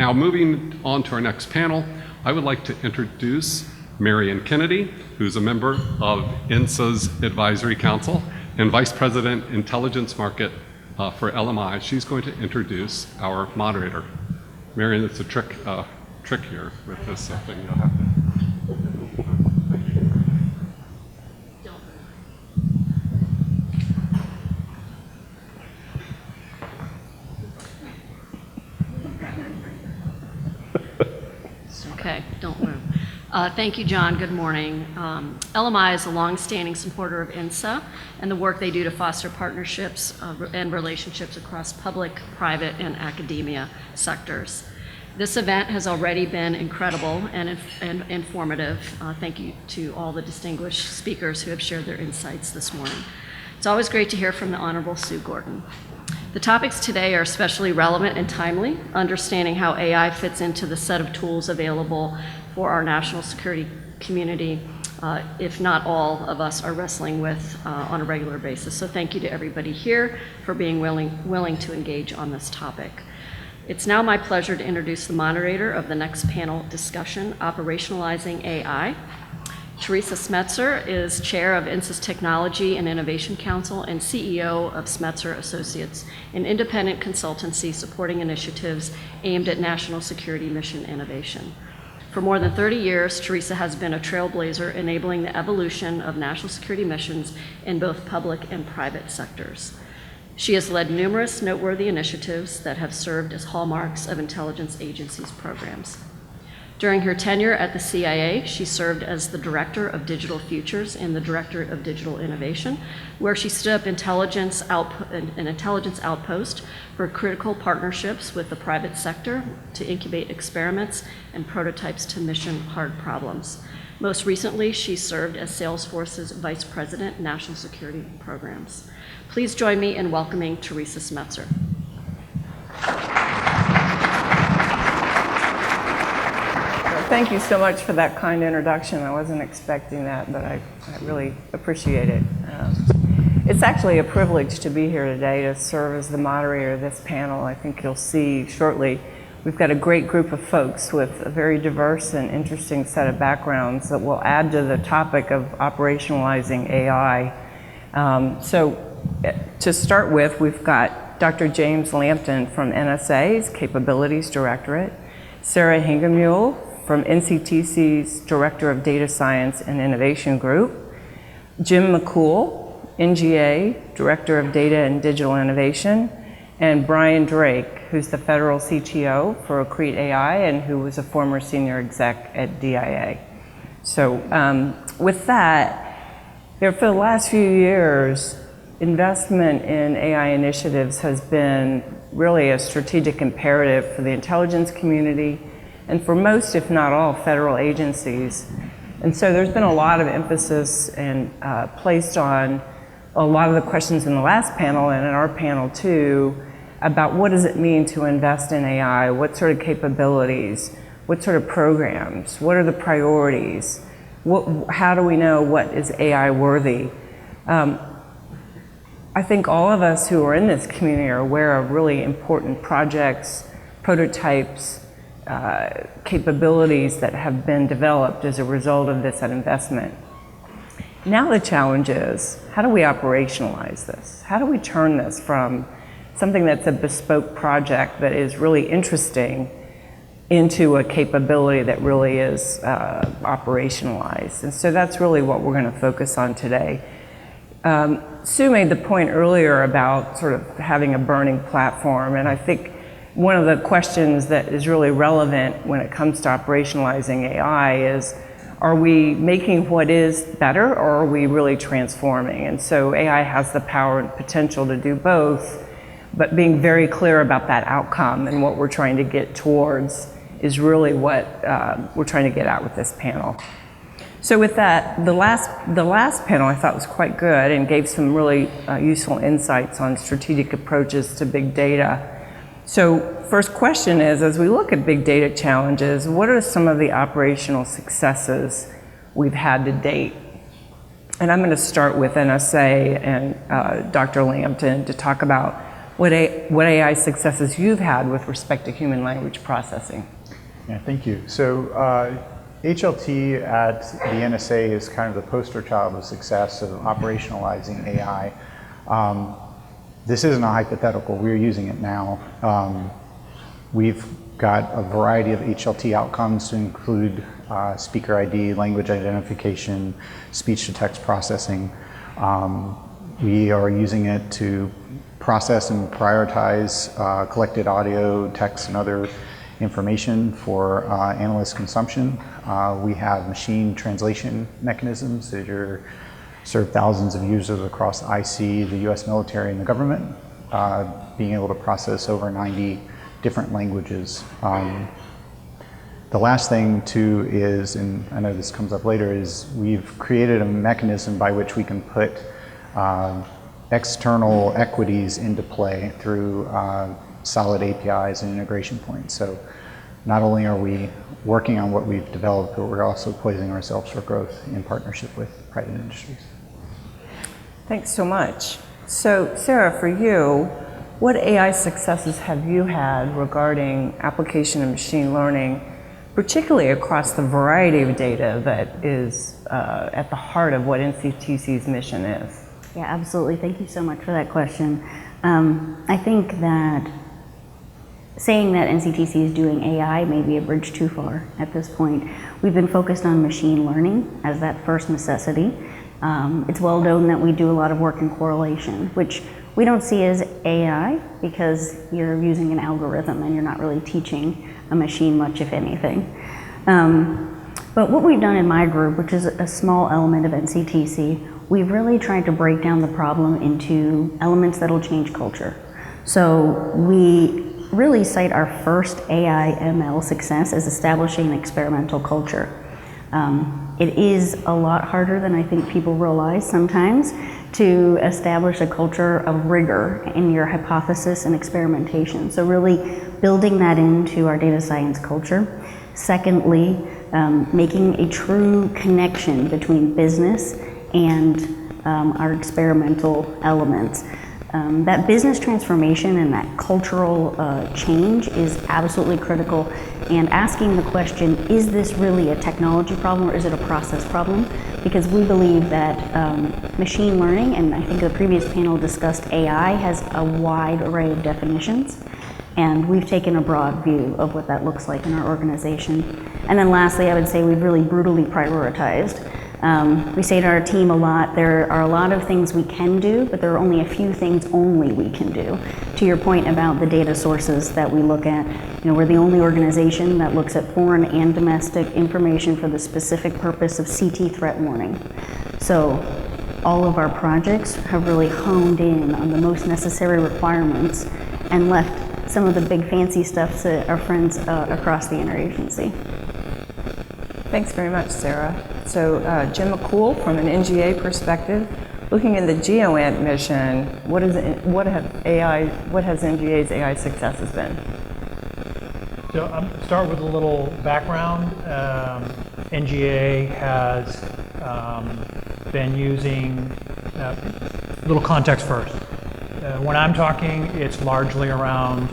Now, moving on to our next panel, I would like to introduce Marion Kennedy, who's a member of INSA's Advisory Council and Vice President, Intelligence Market for LMI. She's going to introduce our moderator. Marion, it's a trick here with this thing. You'll have to. Okay, don't move. Thank you, John. Good morning. LMI is a long-standing supporter of INSA and the work they do to foster partnerships and relationships across public, private, and academia sectors. This event has already been incredible and informative. Thank you to all the distinguished speakers who have shared their insights this morning. It's always great to hear from the Honorable Sue Gordon. The topics today are especially relevant and timely, understanding how AI fits into the set of tools available for our national security community, if not all of us are wrestling with on a regular basis. So thank you to everybody here for being willing to engage on this topic. It's now my pleasure to introduce the moderator of the next panel discussion, Operationalizing AI. Teresa Smetzer is Chair of INSA's Technology and Innovation Council and CEO of Smetzer Associates, an independent consultancy supporting initiatives aimed at national security mission innovation. For more than 30 years, Teresa has been a trailblazer enabling the evolution of national security missions in both public and private sectors. She has led numerous noteworthy initiatives that have served as hallmarks of intelligence agencies' programs. During her tenure at the CIA, she served as the Director of Digital Futures in the Directorate of Digital Innovation, where she stood up an intelligence outpost for critical partnerships with the private sector to incubate experiments and prototypes to mission hard problems. Most recently, she served as Salesforce's Vice President, National Security Programs. Please join me in welcoming Teresa Smetzer. Thank you so much for that kind introduction. I wasn't expecting that, but I really appreciate it. It's actually a privilege to be here today to serve as the moderator of this panel. I think you'll see shortly we've got a great group of folks with a very diverse and interesting set of backgrounds that will add to the topic of operationalizing AI. So to start with, we've got Dr. James Lampton from NSA's Capabilities Directorate, Sarah Hengemuhle from NCTC's Director of Data Science and Innovation Group, Jim McCool, NGA, Director of Data and Digital Innovation, and Brian Drake, who's the Federal CTO for Accrete AI and who was a former senior exec at DIA. So with that, for the last few years, investment in AI initiatives has been really a strategic imperative for the intelligence community and for most, if not all, federal agencies. And so there's been a lot of emphasis and placed on a lot of the questions in the last panel and in our panel too, about what does it mean to invest in AI, what sort of capabilities, what sort of programs, what are the priorities, how do we know what is AI worthy? I think all of us who are in this community are aware of really important projects, prototypes, capabilities that have been developed as a result of this investment. Now the challenge is, how do we operationalize this? How do we turn this from something that's a bespoke project that is really interesting into a capability that really is operationalized? And so that's really what we're going to focus on today. Sue made the point earlier about sort of having a burning platform, and I think one of the questions that is really relevant when it comes to operationalizing AI is, are we making what is better or are we really transforming? And so AI has the power and potential to do both, but being very clear about that outcome and what we're trying to get towards is really what we're trying to get at with this panel. So with that, the last panel I thought was quite good and gave some really useful insights on strategic approaches to big data. So first question is, as we look at big data challenges, what are some of the operational successes we've had to date? And I'm going to start with NSA and Dr. Lampton to talk about what AI successes you've had with respect to human language processing. Yeah, thank you. So HLT at the NSA is kind of the poster child of success of operationalizing AI. This isn't a hypothetical, we're using it now. We've got a variety of HLT outcomes to include speaker ID, language identification, speech-to-text processing. We are using it to process and prioritize collected audio, text, and other information for analyst consumption. We have machine translation mechanisms that serve thousands of users across IC, the US military, and the government, being able to process over 90 different languages. The last thing too is, and I know this comes up later, is we've created a mechanism by which we can put external equities into play through solid APIs and integration points. So not only are we working on what we've developed, but we're also poising ourselves for growth in partnership with private industries. Thanks so much. So Sarah, for you, what AI successes have you had regarding application of machine learning, particularly across the variety of data that is at the heart of what NCTC's mission is? Yeah, absolutely. Thank you so much for that question. I think that saying that NCTC is doing AI may be a bridge too far at this point. We've been focused on machine learning as that first necessity. It's well known that we do a lot of work in correlation, which we don't see as AI because you're using an algorithm and you're not really teaching a machine much, if anything. But what we've done in my group, which is a small element of NCTC, we've really tried to break down the problem into elements that'll change culture. So we really cite our first AI ML success as establishing an experimental culture. It is a lot harder than I think people realize sometimes to establish a culture of rigor in your hypothesis and experimentation. So really building that into our data science culture. Secondly, making a true connection between business and our experimental elements. That business transformation and that cultural change is absolutely critical, and asking the question, is this really a technology problem or is it a process problem? Because we believe that machine learning, and I think the previous panel discussed AI, has a wide array of definitions, and we've taken a broad view of what that looks like in our organization. And then lastly, I would say we've really brutally prioritized. We say to our team a lot, there are a lot of things we can do, but there are only a few things only we can do. To your point about the data sources that we look at, we're the only organization that looks at foreign and domestic information for the specific purpose of CT threat warning. So all of our projects have really honed in on the most necessary requirements and left some of the big fancy stuff to our friends across the interagency. Thanks very much, Sarah. So Jim McCool, from an NGA perspective, looking at the GeoAnt mission, what has NGA's AI successes been? So I'll start with a little background. NGA has been using, a little context first. When I'm talking, it's largely around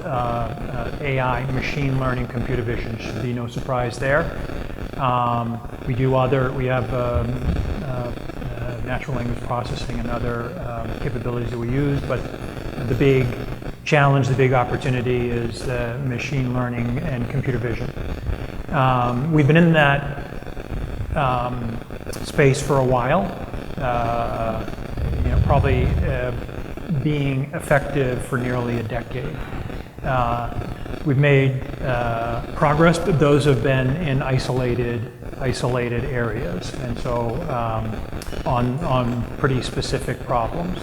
AI, machine learning, computer vision. Should be no surprise there. We have natural language processing and other capabilities that we use, but the big challenge, the big opportunity is machine learning and computer vision. We've been in that space for a while, probably being effective for nearly a decade. We've made progress, but those have been in isolated areas, and so on pretty specific problems.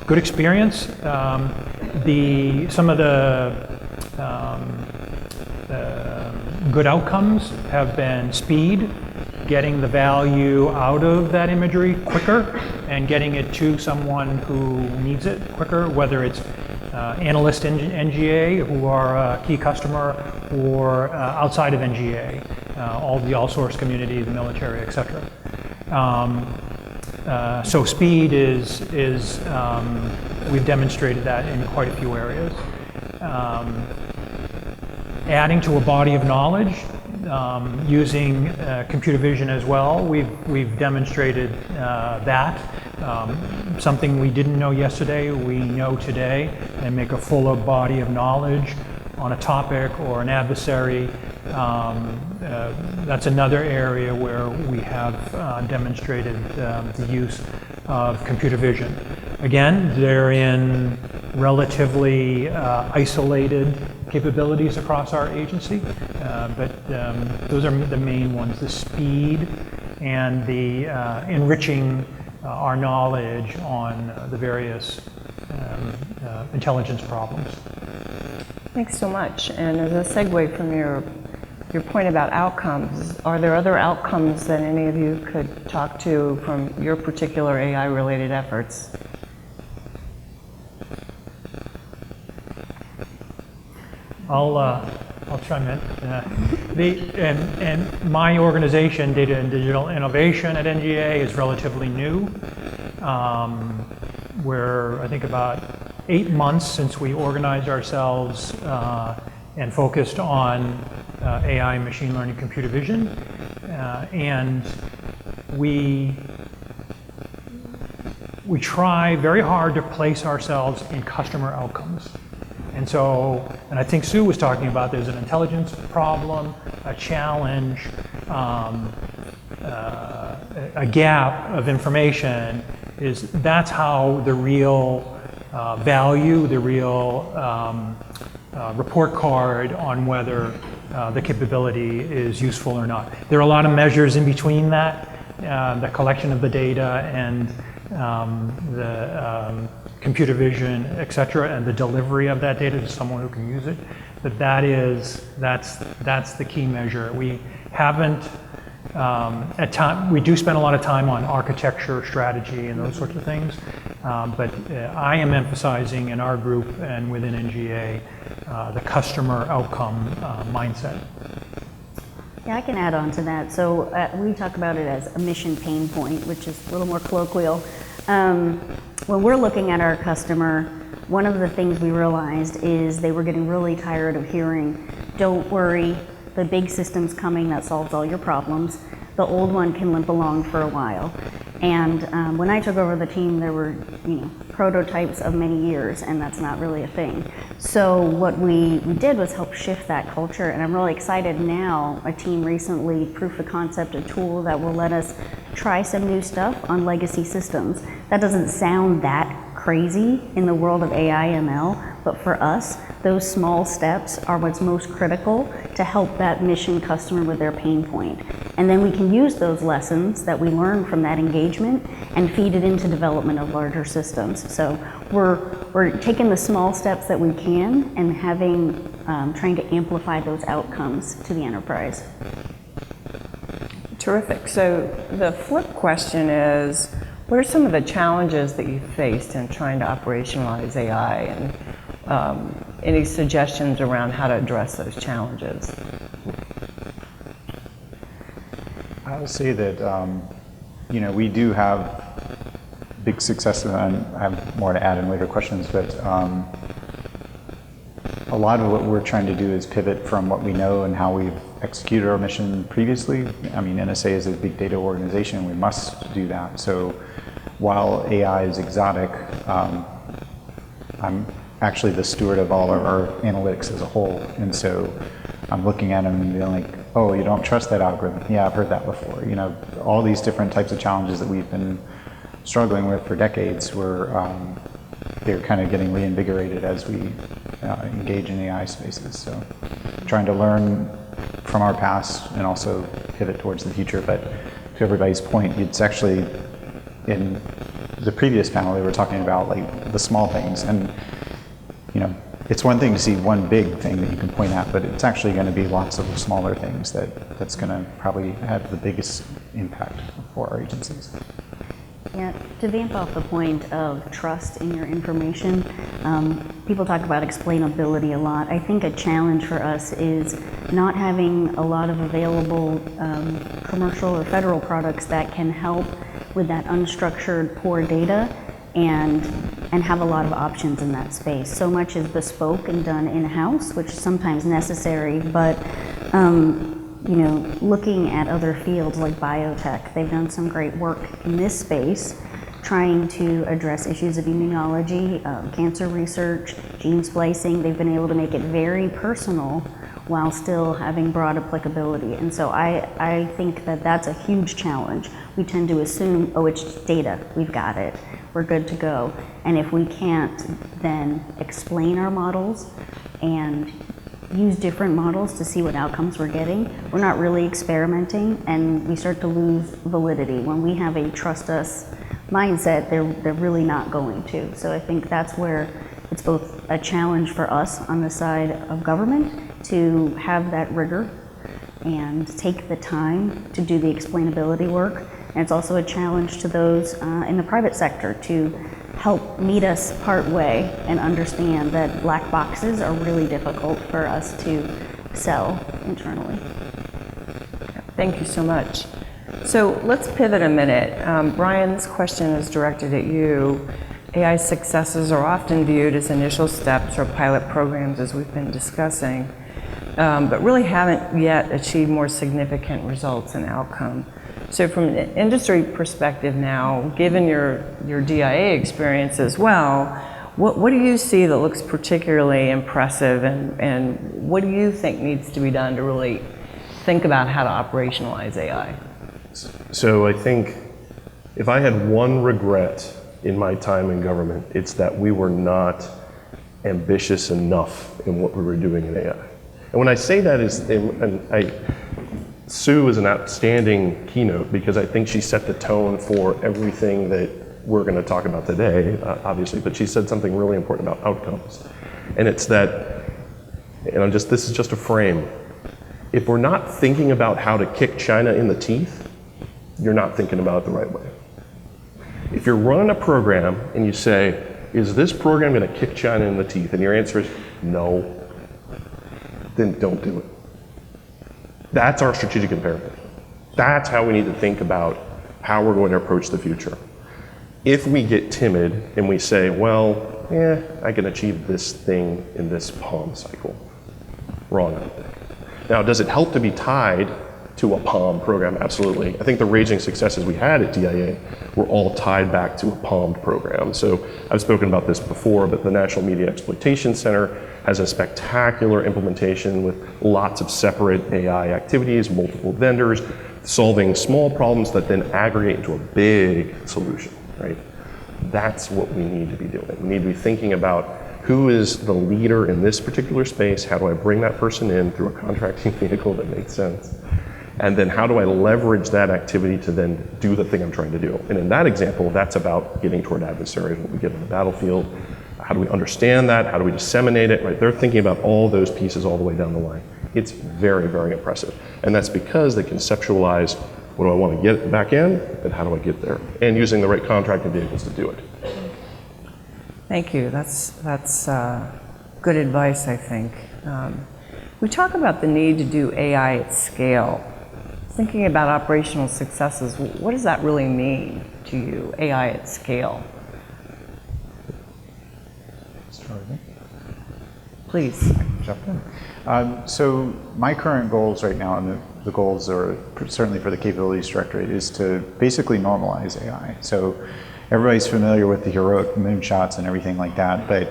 Good experience. Some of the good outcomes have been speed, getting the value out of that imagery quicker, and getting it to someone who needs it quicker, whether it's analyst NGA, who are a key customer, or outside of NGA, all the all-source community, the military, etc. So speed is we've demonstrated that in quite a few areas. Adding to a body of knowledge, using computer vision as well, we've demonstrated that. Something we didn't know yesterday, we know today, and make a fuller body of knowledge on a topic or an adversary. That's another area where we have demonstrated the use of computer vision. Again, they're in relatively isolated capabilities across our agency, but those are the main ones: the speed and the enriching our knowledge on the various intelligence problems. Thanks so much. And as a segue from your point about outcomes, are there other outcomes that any of you could talk to from your particular AI-related efforts? I'll chime in. And my organization, Data and Digital Innovation at NGA, is relatively new. We're, I think, about 8 months since we organized ourselves and focused on AI, machine learning, computer vision. And we try very hard to place ourselves in customer outcomes. And so, and I think Sue was talking about, there's an intelligence problem, a challenge, a gap of information. That's how the real value, the real report card on whether the capability is useful or not. There are a lot of measures in between that, the collection of the data and the computer vision, et cetera, and the delivery of that data to someone who can use it. But that's the key measure. We haven't, we do spend a lot of time on architecture, strategy, and those sorts of things. But I am emphasizing in our group and within NGA the customer outcome mindset. Yeah, I can add on to that. So we talk about it as a mission pain point, which is a little more colloquial. When we're looking at our customer, one of the things we realized is they were getting really tired of hearing, "Don't worry, the big system's coming that solves all your problems. The old one can limp along for a while." And when I took over the team, there were, prototypes of many years, and that's not really a thing. So what we did was help shift that culture, and I'm really excited now. A team recently proof of concept a tool that will let us try some new stuff on legacy systems. That doesn't sound that crazy in the world of AI ML, but for us, those small steps are what's most critical to help that mission customer with their pain point. And then we can use those lessons that we learn from that engagement and feed it into development of larger systems. So we're taking the small steps that we can and trying to amplify those outcomes to the enterprise. Terrific. So the flip question is, what are some of the challenges that you faced in trying to operationalize AI, and any suggestions around how to address those challenges? I would say that we do have big successes, and I have more to add in later questions, but a lot of what we're trying to do is pivot from what we know and how we've executed our mission previously. I mean, NSA is a big data organization, we must do that. So while AI is exotic, I'm actually the steward of all of our analytics as a whole. And so I'm looking at them and being like, oh, you don't trust that algorithm? Yeah, I've heard that before. All these different types of challenges that we've been struggling with for decades, they're kind of getting reinvigorated as we engage in AI spaces. So trying to learn from our past and also pivot towards the future. But to everybody's point, it's actually, in the previous panel, they were talking about like the small things. And it's one thing to see one big thing that you can point at, but it's actually going to be lots of smaller things that's going to probably have the biggest impact for our agencies. Yeah, to vamp off the point of trust in your information, people talk about explainability a lot. I think a challenge for us is not having a lot of available commercial or federal products that can help with that unstructured, poor data and and have a lot of options in that space. So much is bespoke and done in-house, which is sometimes necessary, but you know, looking at other fields like biotech, they've done some great work in this space, trying to address issues of immunology, cancer research, gene splicing. They've been able to make it very personal while still having broad applicability. And so I think that that's a huge challenge. We tend to assume, oh, it's data, we've got it, we're good to go. And if we can't then explain our models and use different models to see what outcomes we're getting, we're not really experimenting, and we start to lose validity. When we have a trust us mindset, they're really not going to. So I think that's where it's both a challenge for us on the side of government to have that rigor and take the time to do the explainability work. And it's also a challenge to those in the private sector to help meet us part way and understand that black boxes are really difficult for us to sell internally. Thank you so much. So let's pivot a minute. Brian's question is directed at you. AI successes are often viewed as initial steps or pilot programs, as we've been discussing, but really haven't yet achieved more significant results and outcome. So from an industry perspective now, given your DIA experience as well, what do you see that looks particularly impressive, and what do you think needs to be done to really think about how to operationalize AI? So I think if I had one regret in my time in government, it's that we were not ambitious enough in what we were doing in AI. And when I say that Sue is an outstanding keynote because I think she set the tone for everything that we're going to talk about today, obviously, but she said something really important about outcomes. And it's that, and this is just a frame, if we're not thinking about how to kick China in the teeth, you're not thinking about it the right way. If you're running a program and you say, is this program going to kick China in the teeth? And your answer is no, then don't do it. That's our strategic imperative. That's how we need to think about how we're going to approach the future. If we get timid and we say, well, I can achieve this thing in this POM cycle. Wrong, I think. Now, does it help to be tied to a POM program? Absolutely. I think the raging successes we had at DIA were all tied back to a POMmed program. So I've spoken about this before, but the National Media Exploitation Center has a spectacular implementation with lots of separate AI activities, multiple vendors, solving small problems that then aggregate into a big solution, right? That's what we need to be doing. We need to be thinking about who is the leader in this particular space, how do I bring that person in through a contracting vehicle that makes sense? And then how do I leverage that activity to then do the thing I'm trying to do? And in that example, that's about getting toward adversaries when we get on the battlefield. How do we understand that? How do we disseminate it? Right? They're thinking about all those pieces all the way down the line. It's very, very impressive. And that's because they conceptualize what do I want to get at the back end and how do I get there? And using the right contracting vehicles to do it. Thank you. That's good advice, I think. We talk about the need to do AI at scale. Thinking about operational successes, what does that really mean to you, AI at scale? Please. Jump in. So my current goals right now, and the goals are certainly for the Capabilities Directorate, is to basically normalize AI. So everybody's familiar with the heroic moonshots and everything like that, but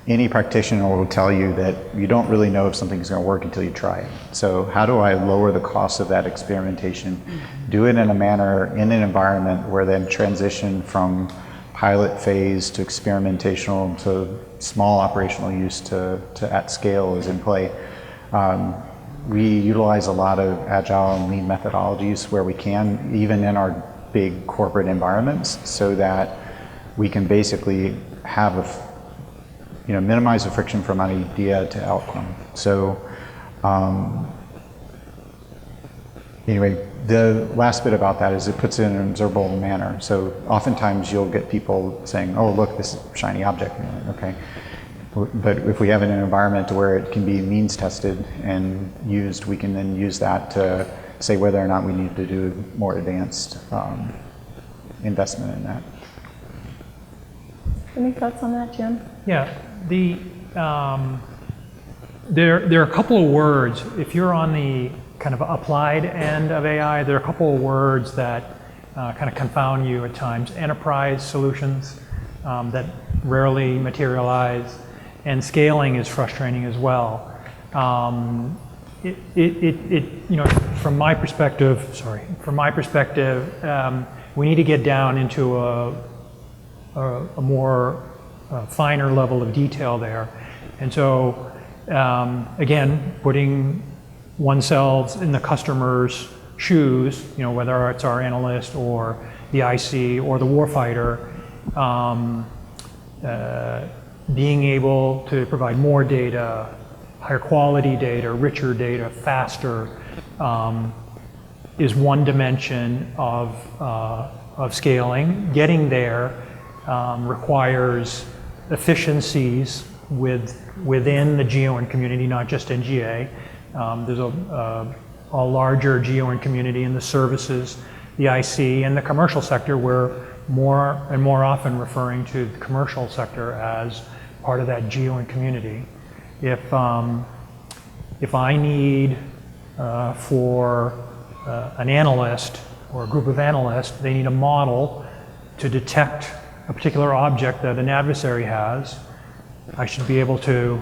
any practitioner will tell you that you don't really know if something's going to work until you try it. So how do I lower the cost of that experimentation, do it in a manner, in an environment where then transition from pilot phase to experimentational to small operational use to at scale is in play. We utilize a lot of agile and lean methodologies where we can, even in our big corporate environments, so that we can basically have minimize the friction from idea to outcome. So anyway, the last bit about that is it puts it in an observable manner. So oftentimes you'll get people saying, oh, look, this is a shiny object. And you're like, okay. But if we have an environment where it can be means tested and used, we can then use that to say whether or not we need to do more advanced investment in that. Any thoughts on that, Jim? Yeah, there are a couple of words, if you're on the kind of applied end of AI, there are a couple of words that kind of confound you at times. Enterprise solutions that rarely materialize, and scaling is frustrating as well. You know, from my perspective, we need to get down into a more finer level of detail there. And so, again, putting oneself in the customer's shoes, you know, whether it's our analyst or the IC or the warfighter, being able to provide more data, higher quality data, richer data, faster, is one dimension of scaling. Getting there requires efficiencies within the GEOINT community, not just NGA. There's a larger GEOINT community in the services, the IC, and the commercial sector. We're more and more often referring to the commercial sector as part of that GEOINT community. If I need for an analyst or a group of analysts, they need a model to detect a particular object that an adversary has, I should be able to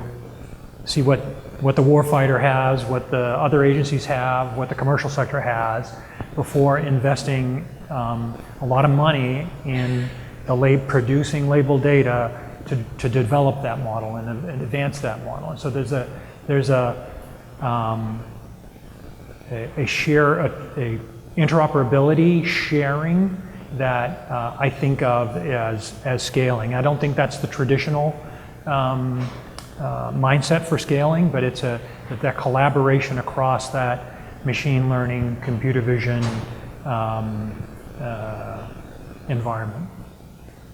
see what the warfighter has, what the other agencies have, what the commercial sector has, before investing a lot of money in producing labeled data to develop that model and advance that model. And so there's a interoperability sharing that I think of as scaling. I don't think that's the traditional mindset for scaling, but it's that collaboration across that machine learning, computer vision environment.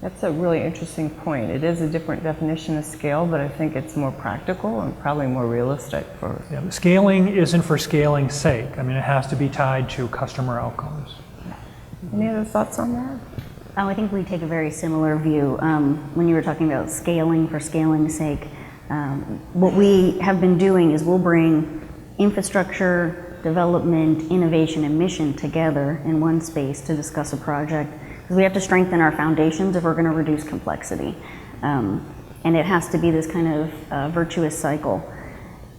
That's a really interesting point. It is a different definition of scale, but I think it's more practical and probably more realistic for... Yeah, scaling isn't for scaling's sake. I mean, it has to be tied to customer outcomes. Any other thoughts on that? Oh, I think we take a very similar view. When you were talking about scaling for scaling's sake, what we have been doing is we'll bring infrastructure, development, innovation, and mission together in one space to discuss a project. Because we have to strengthen our foundations if we're going to reduce complexity. And it has to be this kind of virtuous cycle.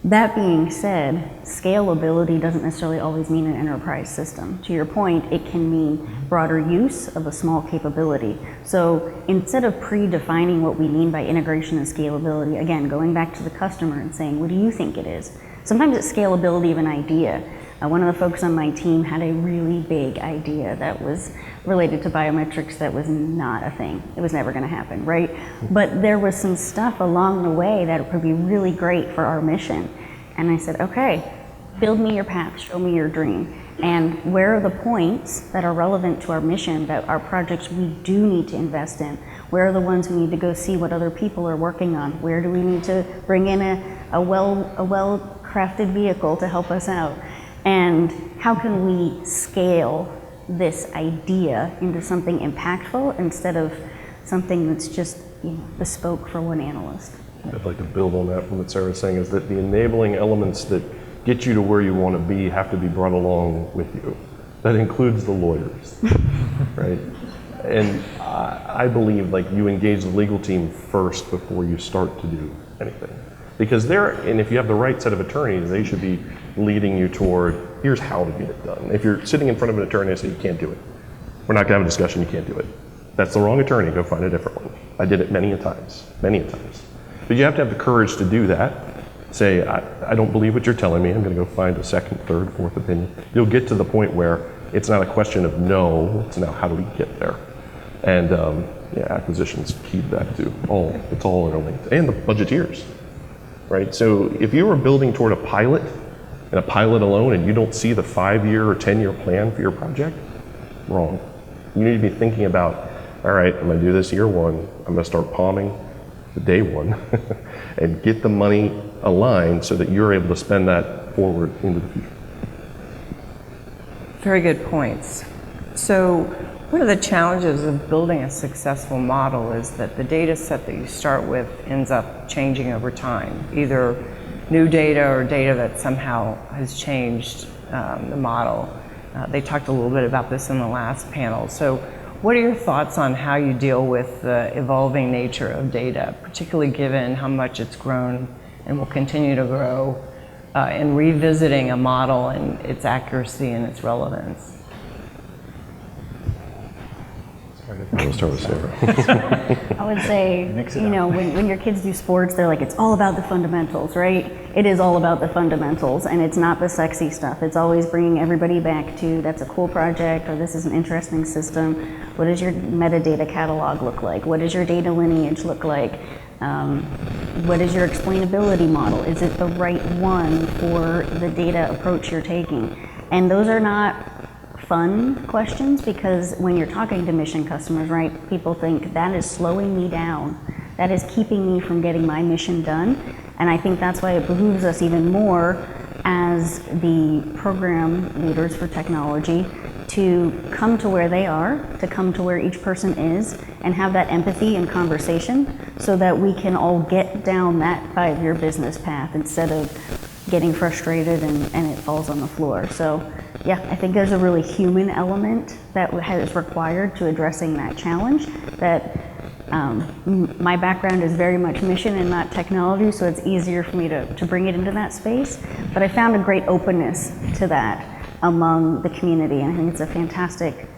That being said, scalability doesn't necessarily always mean an enterprise system. To your point, it can mean broader use of a small capability. So instead of predefining what we mean by integration and scalability, again, going back to the customer and saying, what do you think it is? Sometimes it's scalability of an idea. One of the folks on my team had a really big idea that was related to biometrics that was not a thing. It was never going to happen, right? But there was some stuff along the way that would be really great for our mission. And I said, okay, build me your path, show me your dream. And where are the points that are relevant to our mission, that our projects we do need to invest in? Where are the ones we need to go see what other people are working on? Where do we need to bring in a well-crafted vehicle to help us out? And how can we scale this idea into something impactful instead of something that's just bespoke for one analyst? I'd like to build on that from what Sarah's saying, is that the enabling elements that get you to where you want to be have to be brought along with you. That includes the lawyers, right? And I believe like you engage the legal team first before you start to do anything. Because and if you have the right set of attorneys, they should be leading you toward, here's how to get it done. If you're sitting in front of an attorney and say, you can't do it, we're not gonna have a discussion, you can't do it. That's the wrong attorney, go find a different one. I did it many a times. But you have to have the courage to do that. Say, I don't believe what you're telling me, I'm gonna go find a second, third, fourth opinion. You'll get to the point where it's not a question of no, it's now how do we get there? And acquisitions key to that too. It's all interlinked. And the budgeteers. Right? So if you were building toward a pilot, and a pilot alone, and you don't see the 5-year or 10-year plan for your project, wrong. You need to be thinking about, all right, I'm gonna do this year one, I'm gonna start palming the day one, and get the money aligned so that you're able to spend that forward into the future. Very good points. So One of the challenges of building a successful model is that the data set that you start with ends up changing over time, either new data or data that somehow has changed the model. They talked a little bit about this in the last panel. So what are your thoughts on how you deal with the evolving nature of data, particularly given how much it's grown and will continue to grow, and revisiting a model and its accuracy and its relevance? We'll start with Sarah. I would say, you know, when your kids do sports, they're like, it's all about the fundamentals, right? It is all about the fundamentals, and it's not the sexy stuff. It's always bringing everybody back to, that's a cool project, or this is an interesting system. What does your metadata catalog look like? What does your data lineage look like? What is your explainability model? Is it the right one for the data approach you're taking? And those are not fun questions, because when you're talking to mission customers, right, people think that is slowing me down. That is keeping me from getting my mission done. And I think that's why it behooves us even more as the program leaders for technology to come to where they are, to come to where each person is, and have that empathy and conversation so that we can all get down that 5-year business path instead of getting frustrated and it falls on the floor. So yeah, I think there's a really human element that is required to addressing that challenge. That my background is very much mission and not technology, so it's easier for me to bring it into that space. But I found a great openness to that among the community, and I think it's a fantastic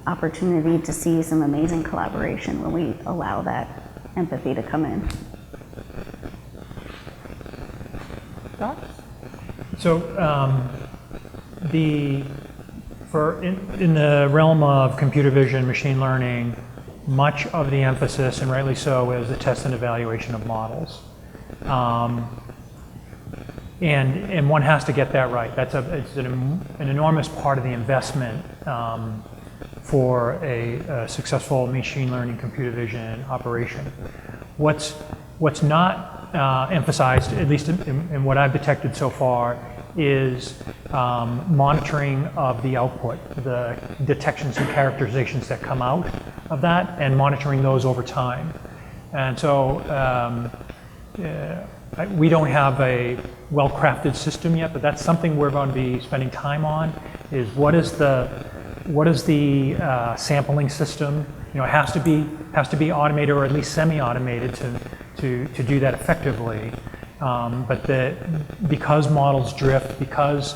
opportunity to see some amazing collaboration when we allow that empathy to come in. Thoughts? So in the realm of computer vision, machine learning, much of the emphasis, and rightly so, is the test and evaluation of models. And one has to get that right. It's an enormous part of the investment for a successful machine learning computer vision operation. What's not emphasized, at least in what I've detected so far, is monitoring of the output, the detections and characterizations that come out of that, and monitoring those over time. And so we don't have a well-crafted system yet, but that's something we're going to be spending time on, is what is the sampling system. You know, it has to be automated, or at least semi-automated to do that effectively. But because models drift, because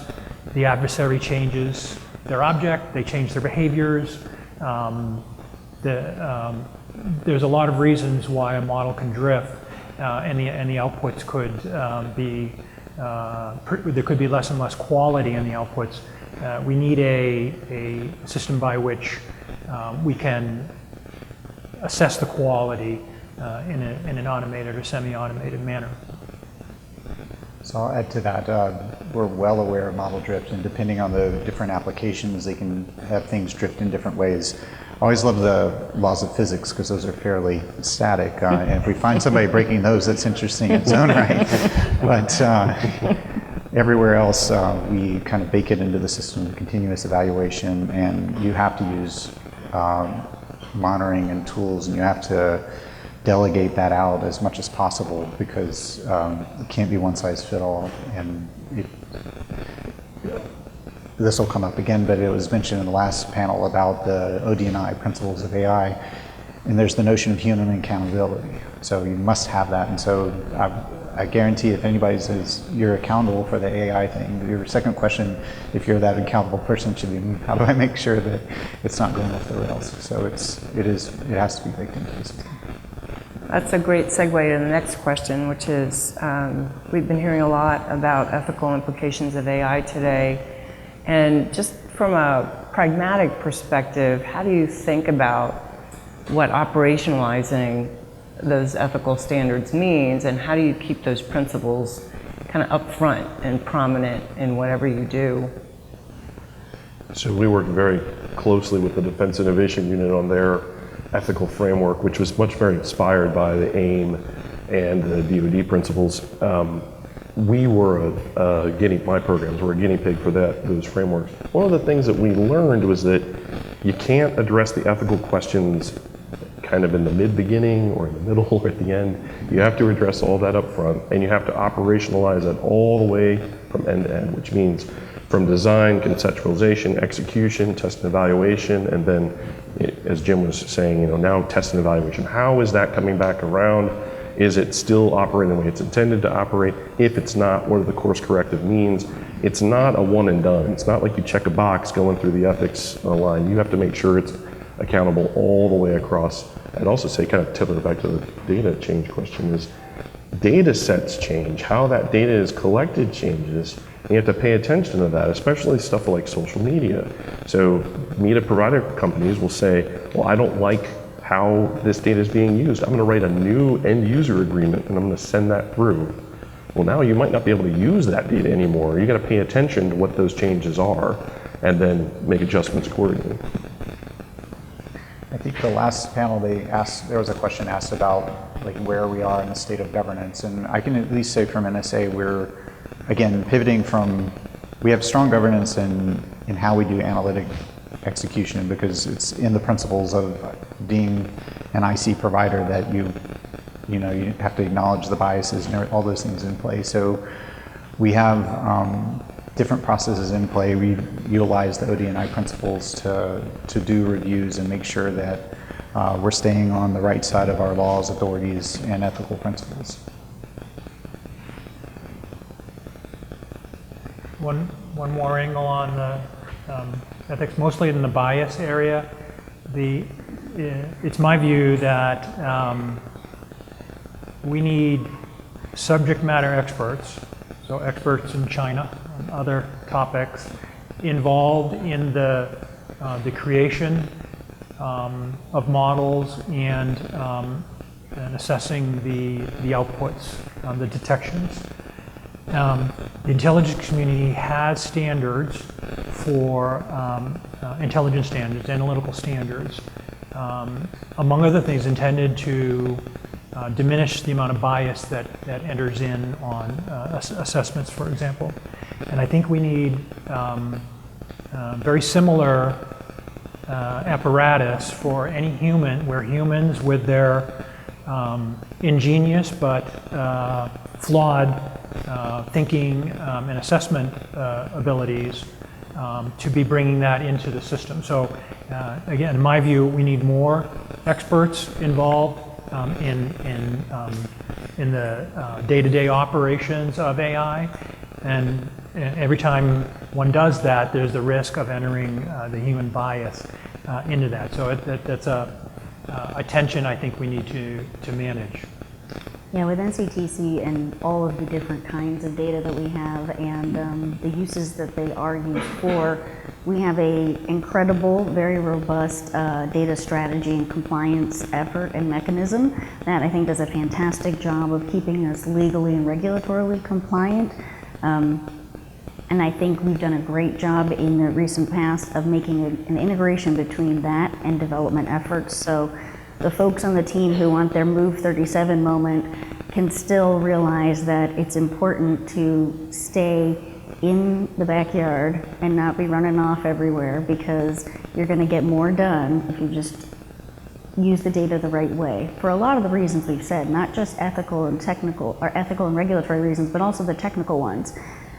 the adversary changes their object, they change their behaviors, there's a lot of reasons why a model can drift, and the outputs could there could be less and less quality in the outputs. We need a system by which we can assess the quality in an automated or semi-automated manner. So I'll add to that. We're well aware of model drift, and depending on the different applications, they can have things drift in different ways. I always love the laws of physics because those are fairly static, and if we find somebody breaking those, that's interesting in its own right. But everywhere else, we kind of bake it into the system, continuous evaluation, and you have to use monitoring and tools, and you have to delegate that out as much as possible, because it can't be one size fit all. And this will come up again, but it was mentioned in the last panel about the OD&I, principles of AI, and there's the notion of human accountability. So you must have that, and so I guarantee if anybody says you're accountable for the AI thing, your second question, if you're that accountable person, should be, how do I make sure that it's not going off the rails? So it has to be baked into the system. That's a great segue to the next question, which is, we've been hearing a lot about ethical implications of AI today. And just from a pragmatic perspective, how do you think about what operationalizing those ethical standards means, and how do you keep those principles kind of up front and prominent in whatever you do? So we work very closely with the Defense Innovation Unit on their ethical framework, which was very inspired by the AIM and the DoD principles. we were my programs were a guinea pig for those frameworks. One of the things that we learned was that you can't address the ethical questions kind of in the mid-beginning or in the middle or at the end. You have to address all that up front, and you have to operationalize it all the way from end to end, which means from design, conceptualization, execution, test and evaluation, and then, as Jim was saying, now test and evaluation. How is that coming back around? Is it still operating the way it's intended to operate? If it's not, what are the course corrective means? It's not a one and done. It's not like you check a box going through the ethics line. You have to make sure it's accountable all the way across. I'd also say, kind of tip it back to the data change question, is data sets change. How that data is collected changes. And you have to pay attention to that, especially stuff like social media. So media provider companies will say, well, I don't like how this data is being used. I'm going to write a new end user agreement and I'm going to send that through. Well, now you might not be able to use that data anymore. You got to pay attention to what those changes are and then make adjustments accordingly. I think the last panel there was a question asked about like where we are in the state of governance, and I can at least say from NSA we're, again, pivoting from, we have strong governance in how we do analytic execution because it's in the principles of being an IC provider that you have to acknowledge the biases and all those things in play. So we have different processes in play. We utilize the OD&I principles to do reviews and make sure that we're staying on the right side of our laws, authorities, and ethical principles. One more angle on the ethics, mostly in the bias area. It's my view that we need subject matter experts, so experts in China and other topics, involved in the creation of models and assessing the outputs, the detections. The intelligence community has standards for intelligence standards, analytical standards, among other things intended to diminish the amount of bias that enters in on assessments, for example. And I think we need very similar apparatus for any human, where humans with their ingenious but flawed thinking and assessment abilities to be bringing that into the system. So again, in my view, we need more experts involved in the day-to-day operations of AI, and every time one does that, there's the risk of entering the human bias into that. So that's a tension I think we need to manage. Yeah, with NCTC and all of the different kinds of data that we have and the uses that they are used for, we have a incredible, very robust data strategy and compliance effort and mechanism that I think does a fantastic job of keeping us legally and regulatorily compliant. And I think we've done a great job in the recent past of making an integration between that and development efforts. So the folks on the team who want their Move 37 moment can still realize that it's important to stay in the backyard and not be running off everywhere, because you're going to get more done if you just use the data the right way. For a lot of the reasons we've said, not just ethical and technical, or ethical and regulatory reasons, but also the technical ones.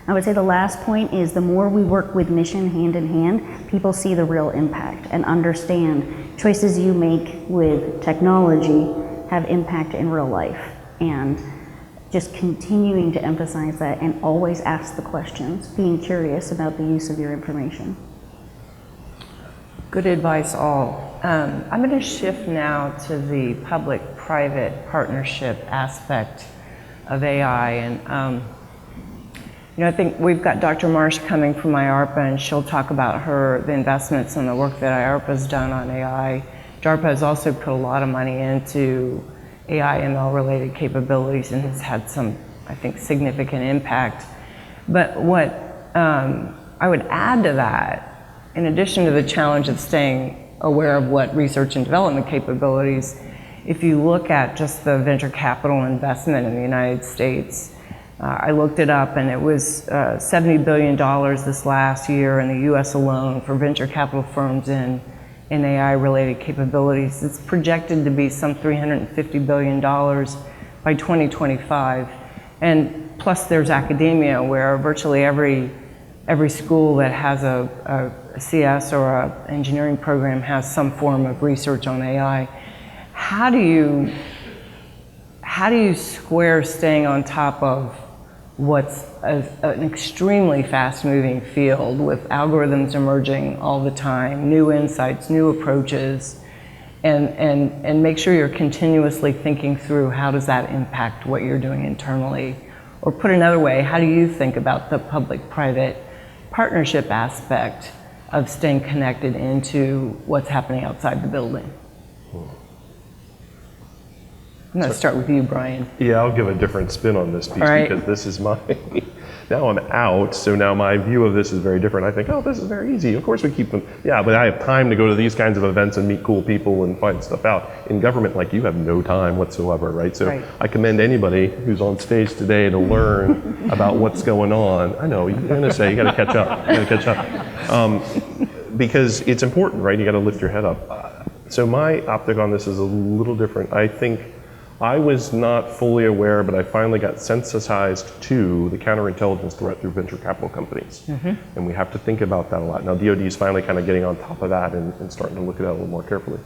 I would say the last point is the more we work with mission hand in hand, people see the real impact and understand choices you make with technology have impact in real life. And just continuing to emphasize that and always ask the questions, being curious about the use of your information. Good advice all. I'm going to shift now to the public-private partnership aspect of AI. And I think we've got Dr. Marsh coming from IARPA, and she'll talk about the investments and the work that IARPA's done on AI. DARPA has also put a lot of money into AI ML related capabilities and has had some, I think, significant impact. But what I would add to that, in addition to the challenge of staying aware of what research and development capabilities, if you look at just the venture capital investment in the United States, I looked it up, and it was $70 billion this last year in the US alone for venture capital firms in AI-related capabilities. It's projected to be some $350 billion by 2025. And plus there's academia, where virtually every school that has a CS or an engineering program has some form of research on AI. How do you square staying on top of what's an extremely fast-moving field with algorithms emerging all the time, new insights, new approaches, and make sure you're continuously thinking through how does that impact what you're doing internally? Or put another way, how do you think about the public-private partnership aspect of staying connected into what's happening outside the building? I'm going to start with you, Brian. Yeah, I'll give a different spin on this piece because this is my, now I'm out, so now my view of this is very different. I think, oh, this is very easy. Of course we keep them. Yeah, but I have time to go to these kinds of events and meet cool people and find stuff out. In government, like, you have no time whatsoever, right? So I commend anybody who's on stage today to learn about what's going on. I know, you're going to say, you got to catch up. You got to catch up. Because it's important, right? You got to lift your head up. So my optic on this is a little different. I think I was not fully aware, but I finally got sensitized to the counterintelligence threat through venture capital companies. And we have to think about that a lot. Now DoD is finally kind of getting on top of that and starting to look at it a little more carefully.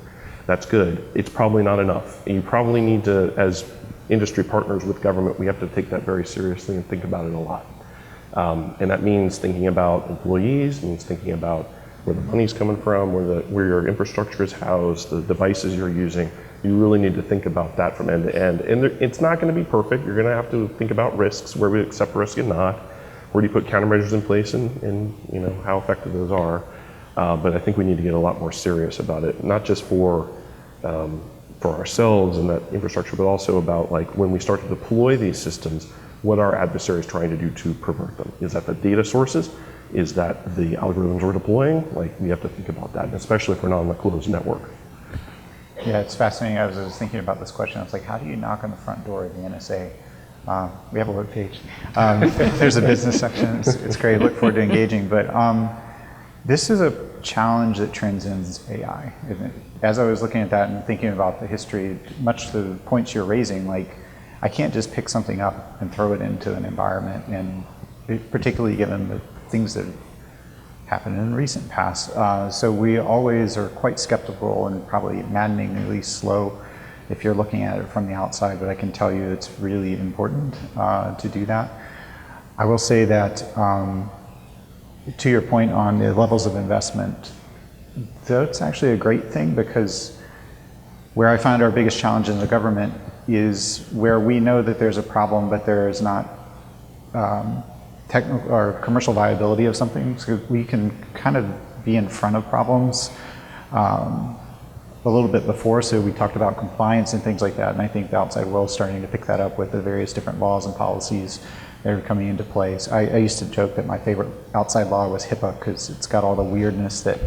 That's good. It's probably not enough. You probably need to, as industry partners with government, we have to take that very seriously and think about it a lot. And that means thinking about employees, means thinking about where the money's coming from, where your infrastructure is housed, the devices you're using. You really need to think about that from end to end. And it's not going to be perfect. You're going to have to think about risks, where we accept risk and not. Where do you put countermeasures in place, and you know how effective those are. But I think we need to get a lot more serious about it, not just for ourselves and that infrastructure, but also about, like, when we start to deploy these systems, what are adversaries trying to do to pervert them? Is that the data sources? Is that the algorithms we're deploying? Like, we have to think about that, and especially if we're not on a closed network. Yeah, it's fascinating. I was thinking about this question. I was like, how do you knock on the front door of the NSA? We have a web page. There's a business section. It's great. Look forward to engaging. But this is a challenge that transcends AI. As I was looking at that and thinking about the history, much to the points you're raising, like, I can't just pick something up and throw it into an environment, and particularly given the things that happened in the recent past. So we always are quite skeptical and probably maddeningly slow if you're looking at it from the outside, but I can tell you it's really important to do that. I will say that to your point on the levels of investment, that's actually a great thing, because where I find our biggest challenge in the government is where we know that there's a problem, but there is not technical or commercial viability of something. So we can kind of be in front of problems a little bit before. So we talked about compliance and things like that, and I think the outside world is starting to pick that up with the various different laws and policies that are coming into place. I used to joke that my favorite outside law was HIPAA, because it's got all the weirdness that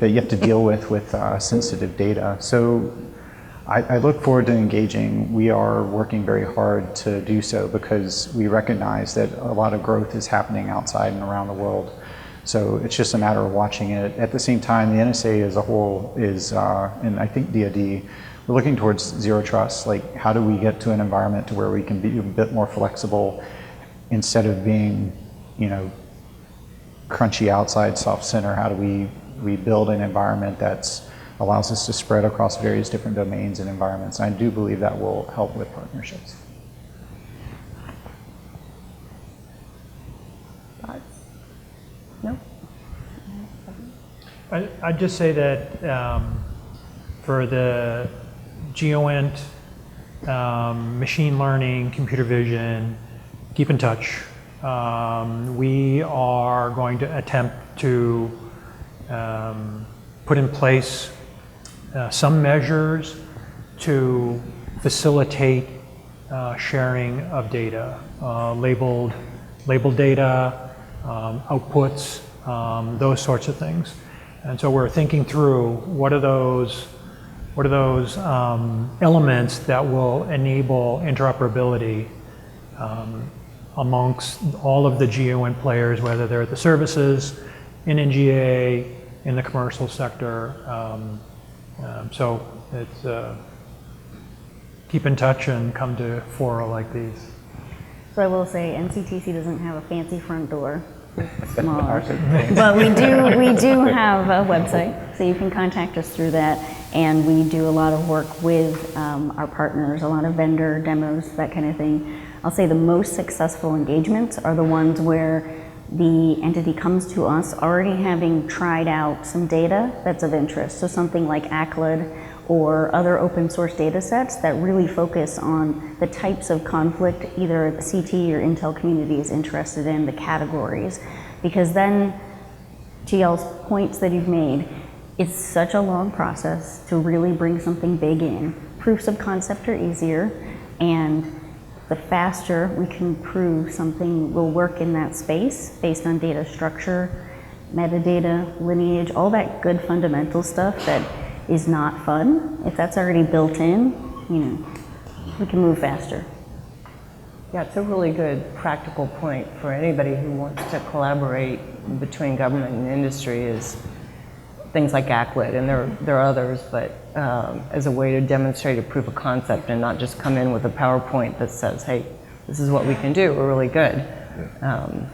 you have to deal with sensitive data. So I look forward to engaging. We are working very hard to do so, because we recognize that a lot of growth is happening outside and around the world. So it's just a matter of watching it. At the same time, the NSA as a whole is, and I think DoD, we're looking towards zero trust. Like, how do we get to an environment to where we can be a bit more flexible instead of being, you know, crunchy outside, soft center? How do we build an environment that's allows us to spread across various different domains and environments? And I do believe that will help with partnerships. No? I'd just say that for the GeoInt, machine learning, computer vision, keep in touch. We are going to attempt to put in place some measures to facilitate sharing of data, labeled data, outputs, those sorts of things. And so we're thinking through what are those elements that will enable interoperability amongst all of the GON players, whether they're at the services, in NGA, in the commercial sector. So it's keep in touch and come to fora like these. So I will say NCTC doesn't have a fancy front door. It's smaller. But we do have a website, so you can contact us through that. And we do a lot of work with our partners, a lot of vendor demos, that kind of thing. I'll say the most successful engagements are the ones where the entity comes to us already having tried out some data that's of interest. So something like Accrete or other open source data sets that really focus on the types of conflict either the CT or Intel community is interested in, the categories. Because then, to y'all's points that you've made, it's such a long process to really bring something big in. Proofs of concept are easier, and the faster we can prove something will work in that space based on data structure, metadata, lineage, all that good fundamental stuff that is not fun. If that's already built in, we can move faster. Yeah, it's a really good practical point for anybody who wants to collaborate between government and industry is things like Accrete, and there are others, but as a way to demonstrate a proof of concept and not just come in with a PowerPoint that says, hey, this is what we can do, we're really good.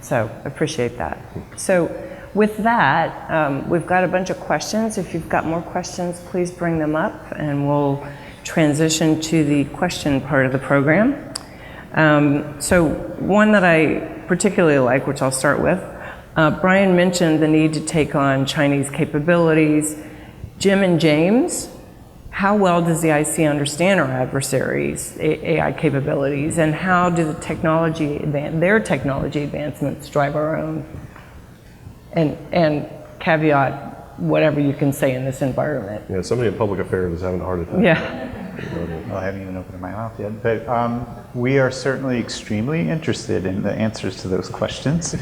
So appreciate that. So with that, we've got a bunch of questions. If you've got more questions, please bring them up and we'll transition to the question part of the program. So one that I particularly like, which I'll start with, Brian mentioned the need to take on Chinese capabilities. Jim and James, how well does the IC understand our adversaries' AI capabilities, and how do their technology advancements drive our own? And caveat, whatever you can say in this environment. Yeah, somebody in public affairs is having a heart attack. Yeah. Well, I haven't even opened my mouth yet, but we are certainly extremely interested in the answers to those questions.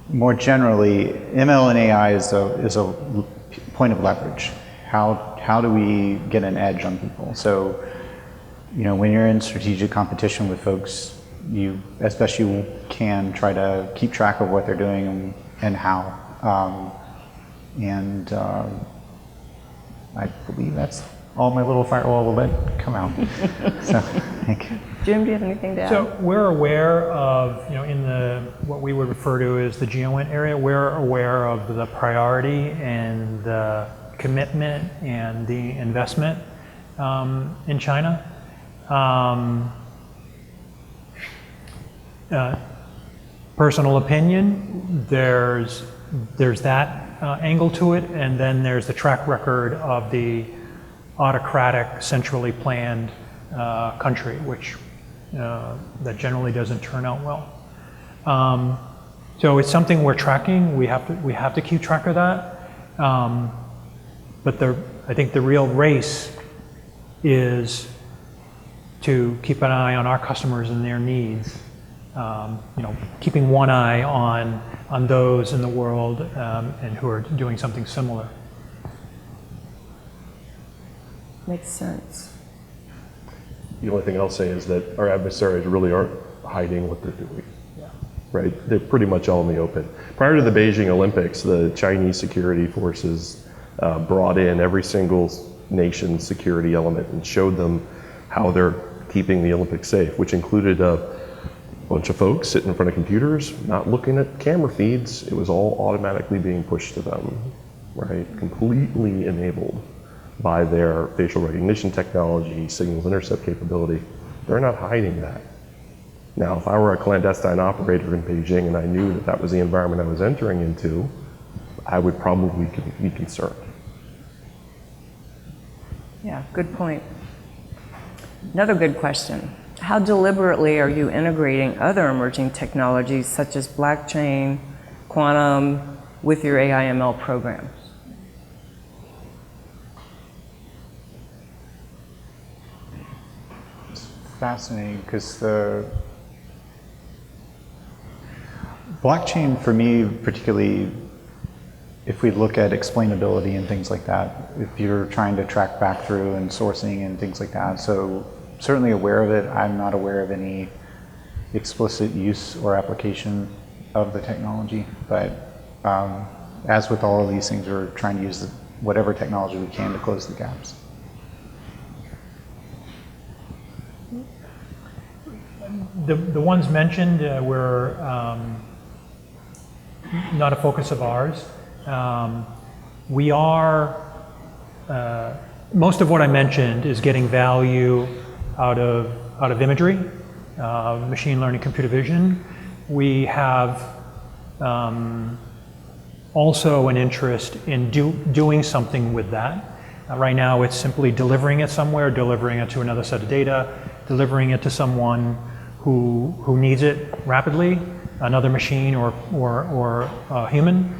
More generally, ML and AI is a point of leverage. How do we get an edge on people? So, when you're in strategic competition with folks, you, as best you can, try to keep track of what they're doing and how. I believe that's all my little firewall will let come out. So, thank you. Jim, do you have anything to add? So we're aware of, in what we would refer to as the GON area, we're aware of the priority and the commitment and the investment in China. Personal opinion, there's that angle to it, and then there's the track record of the autocratic, centrally planned country, which that generally doesn't turn out well. So it's something we're tracking. We have to keep track of that. But I think the real race is to keep an eye on our customers and their needs. Keeping one eye on those in the world and who are doing something similar. Makes sense. The only thing I'll say is that our adversaries really aren't hiding what they're doing. Yeah. Right? They're pretty much all in the open. Prior to the Beijing Olympics, the Chinese security forces brought in every single nation's security element and showed them how they're keeping the Olympics safe, which included a bunch of folks sitting in front of computers, not looking at camera feeds. It was all automatically being pushed to them, right? Completely enabled by their facial recognition technology, signals intercept capability. They're not hiding that. Now, if I were a clandestine operator in Beijing and I knew that that was the environment I was entering into, I would probably be concerned. Yeah, good point. Another good question. How deliberately are you integrating other emerging technologies such as blockchain, quantum, with your AI/ML programs? It's fascinating because the blockchain, for me particularly, if we look at explainability and things like that, if you're trying to track back through and sourcing and things like that, so certainly aware of it. I'm not aware of any explicit use or application of the technology, but as with all of these things, we're trying to use whatever technology we can to close the gaps. The ones mentioned were not a focus of ours. We are, most of what I mentioned is getting value out of imagery, machine learning, computer vision. We have also an interest in doing something with that. Right now it's simply delivering it somewhere, delivering it to another set of data, delivering it to someone who needs it rapidly, another machine or a human.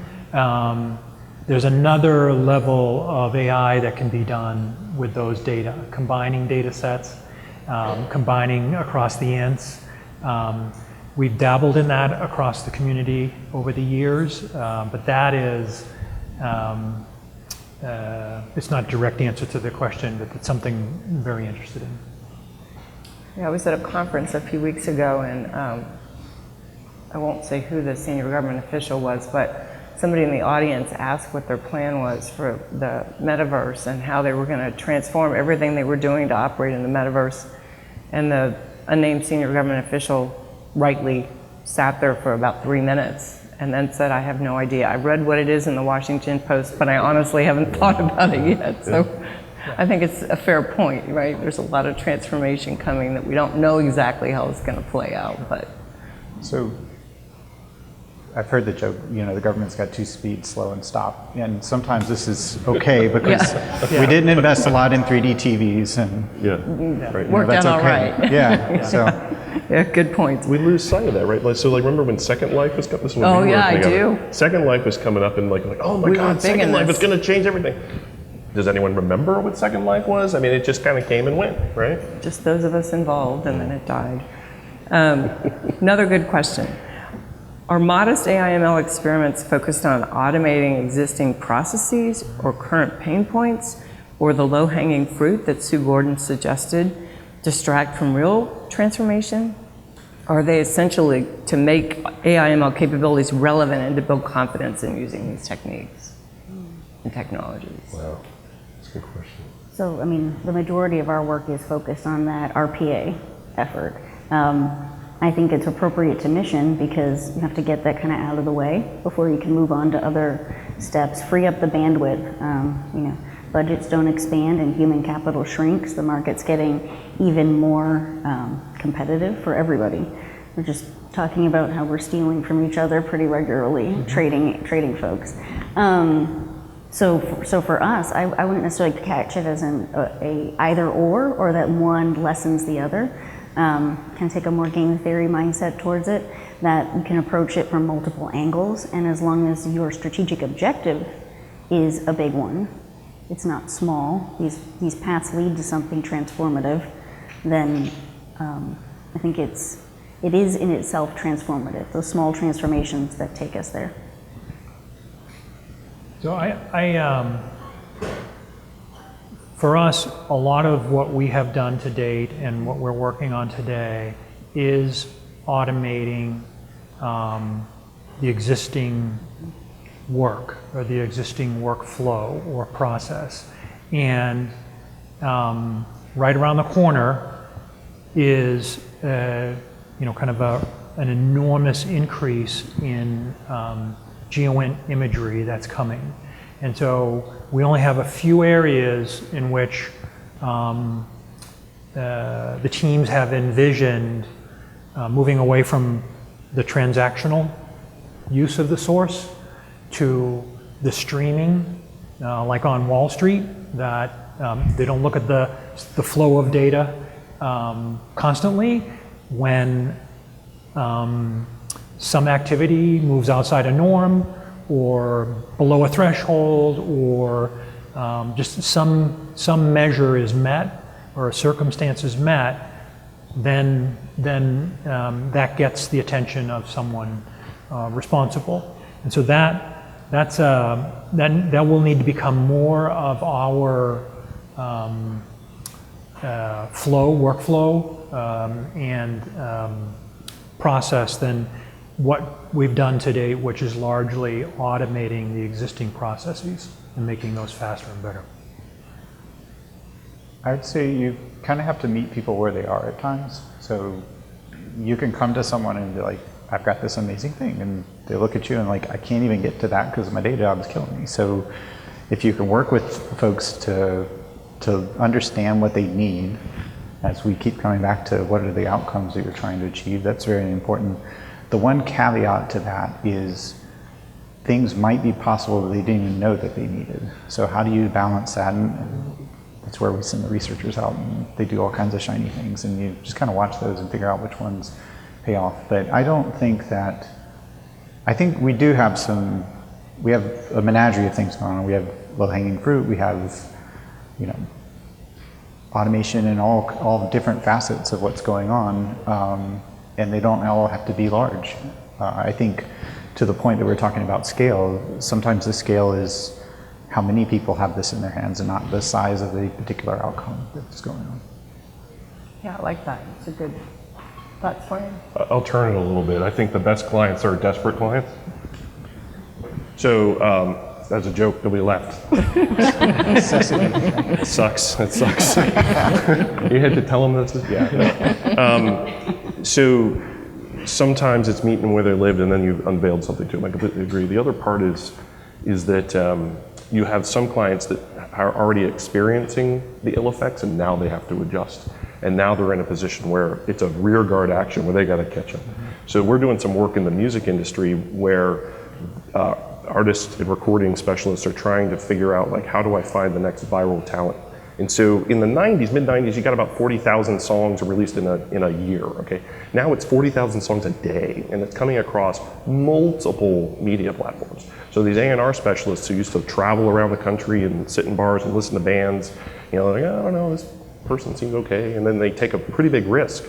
There's another level of AI that can be done with those data, combining data sets, combining across the INS. We've dabbled in that across the community over the years, but that is, it's not a direct answer to the question, but it's something I'm very interested in. Yeah, I was at a conference a few weeks ago, and I won't say who the senior government official was, but somebody in the audience asked what their plan was for the metaverse and how they were going to transform everything they were doing to operate in the metaverse. And the unnamed senior government official rightly sat there for about 3 minutes and then said, I have no idea. I read what it is in the Washington Post, but I honestly haven't thought about it yet. So I think it's a fair point, right? There's a lot of transformation coming that we don't know exactly how it's going to play out, but. So I've heard the joke, the government's got 2 speeds, slow and stop. And sometimes this is okay because we didn't invest a lot in 3D TVs and Right. Worked that's out all okay. right. Yeah, so. Yeah, good point. We lose sight of that, right? So remember when Second Life was coming? This is when Oh, we were yeah, I together. do. Second Life was coming up and like oh my We were God, big Second in Life this. is going to change everything. Does anyone remember what Second Life was? I mean, it just kind of came and went, right? Just those of us involved, and then it died. Another good question. Are modest AI/ML experiments focused on automating existing processes or current pain points, or the low-hanging fruit that Sue Gordon suggested distract from real transformation? Are they essentially to make AI/ML capabilities relevant and to build confidence in using these techniques and technologies? Wow, that's a good question. So, I mean, the majority of our work is focused on that RPA effort. I think it's appropriate to mission because you have to get that kind of out of the way before you can move on to other steps, free up the bandwidth. Budgets don't expand and human capital shrinks. The market's getting even more competitive for everybody. We're just talking about how we're stealing from each other pretty regularly, trading folks. So for us, I wouldn't necessarily catch it as a either or that one lessens the other. Kind of take a more game theory mindset towards it, that you can approach it from multiple angles, and as long as your strategic objective is a big one, it's not small, these paths lead to something transformative, then I think it is in itself transformative, those small transformations that take us there. So for us, a lot of what we have done to date and what we're working on today is automating the existing work or the existing workflow or process. And right around the corner is kind of an enormous increase in GeoInt imagery that's coming. And so we only have a few areas in which the teams have envisioned moving away from the transactional use of the source to the streaming, like on Wall Street, that they don't look at the flow of data constantly. When some activity moves outside a norm, or below a threshold, or just some measure is met, or a circumstance is met, then that gets the attention of someone responsible. And so that will need to become more of our workflow, and process than what we've done to date, which is largely automating the existing processes and making those faster and better. I would say you kind of have to meet people where they are at times. So you can come to someone and be like, I've got this amazing thing, and they look at you and like, I can't even get to that because my day job is killing me. So if you can work with folks to understand what they need, as we keep coming back to what are the outcomes that you're trying to achieve, that's very important. The one caveat to that is things might be possible that they didn't even know that they needed. So how do you balance that? And that's where we send the researchers out, and they do all kinds of shiny things, and you just kind of watch those and figure out which ones pay off. But I don't think that, I think we do have we have a menagerie of things going on. We have low-hanging fruit, we have, you know, automation and all different facets of what's going on, and they don't all have to be large. I think to the point that we're talking about scale, sometimes the scale is how many people have this in their hands and not the size of the particular outcome that's going on. Yeah, I like that. It's a good thought for you. I'll turn it a little bit. I think the best clients are desperate clients. So that's a joke that we left. It sucks. It sucks. You had to tell them this. Yeah. So sometimes it's meeting them where they lived, and then you've unveiled something to them. I completely agree. The other part is that you have some clients that are already experiencing the ill effects, and now they have to adjust. And now they're in a position where it's a rear guard action where they got to catch up. So we're doing some work in the music industry where artists and recording specialists are trying to figure out, like, how do I find the next viral talent? And so in the 90s, mid-90s, you got about 40,000 songs released in a year, okay? Now it's 40,000 songs a day, and it's coming across multiple media platforms. So these A&R specialists who used to travel around the country and sit in bars and listen to bands, you know, like, I don't know, this person seems okay, and then they take a pretty big risk.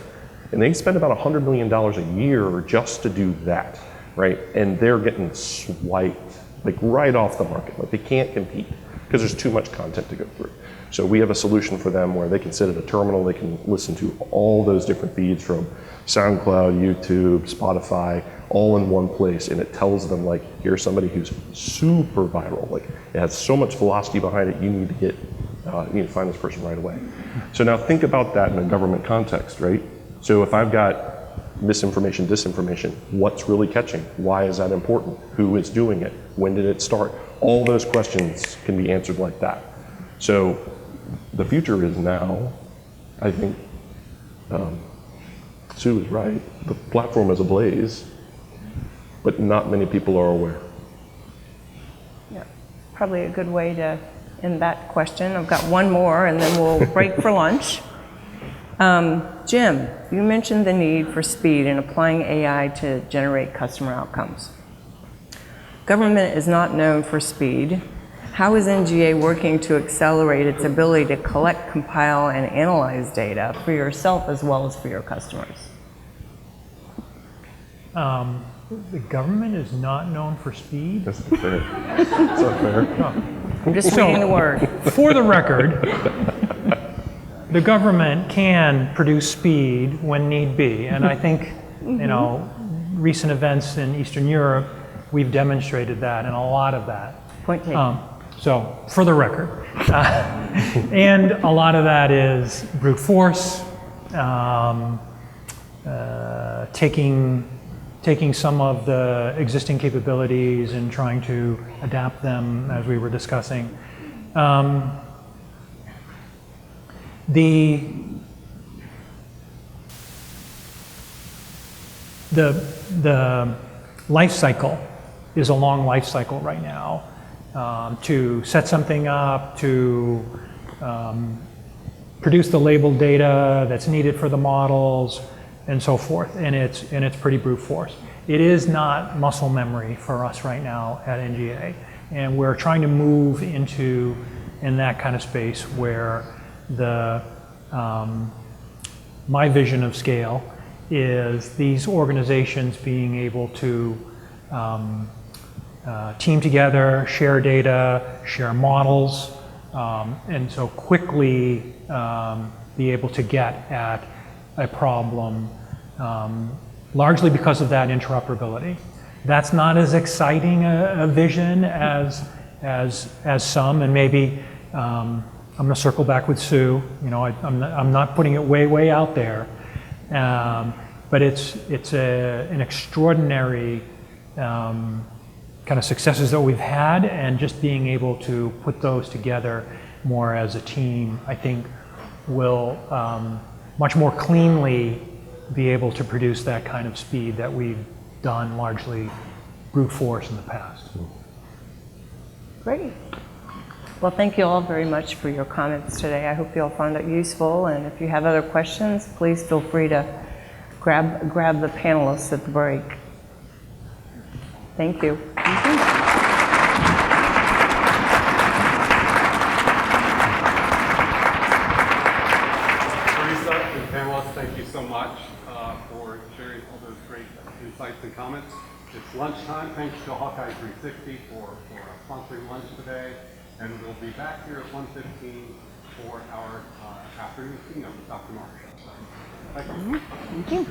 And they spend about $100 million a year just to do that, right? And they're getting swiped, like right off the market. Like they can't compete because there's too much content to go through. So we have a solution for them where they can sit at a terminal, they can listen to all those different feeds from SoundCloud, YouTube, Spotify, all in one place, and it tells them, like, here's somebody who's super viral, like it has so much velocity behind it, you need to find this person right away. So now think about that in a government context, right? So if I've got misinformation, disinformation, what's really catching? Why is that important? Who is doing it? When did it start? All those questions can be answered like that. So the future is now. I think Sue is right. The platform is ablaze, but not many people are aware. Yeah, probably a good way to end that question. I've got one more, and then we'll break for lunch. Jim, you mentioned the need for speed in applying AI to generate customer outcomes. Government is not known for speed. How is NGA working to accelerate its ability to collect, compile, and analyze data for yourself as well as for your customers? The government is not known for speed. That's not fair. That's not fair. No. I'm just reading the word. For the record, the government can produce speed when need be, and I think, you know, recent events in Eastern Europe, we've demonstrated that, and a lot of that. Point taken. So, for the record. And a lot of that is brute force, taking some of the existing capabilities and trying to adapt them, as we were discussing. The life cycle is a long life cycle right now. To set something up, to produce the labeled data that's needed for the models, and so forth, and it's pretty brute force. It is not muscle memory for us right now at NGA, and we're trying to move in that kind of space where my vision of scale is these organizations being able to team together, share data, share models, and so quickly be able to get at a problem, largely because of that interoperability. That's not as exciting a vision as some, and maybe I'm going to circle back with Sue. You know, I'm not putting it way out there, but it's an extraordinary kind of successes that we've had, and just being able to put those together more as a team, I think, will much more cleanly be able to produce that kind of speed that we've done largely brute force in the past. Great. Well, thank you all very much for your comments today. I hope you all found it useful, and if you have other questions, please feel free to grab the panelists at the break. Thank you. Teresa and panelists, thank you so much for sharing all those great insights and comments. It's lunchtime. Thanks to Hawkeye 360 for sponsoring lunch today. And we'll be back here at 1:15 for our afternoon keynote with Dr. Mark. Thank you. Thank you.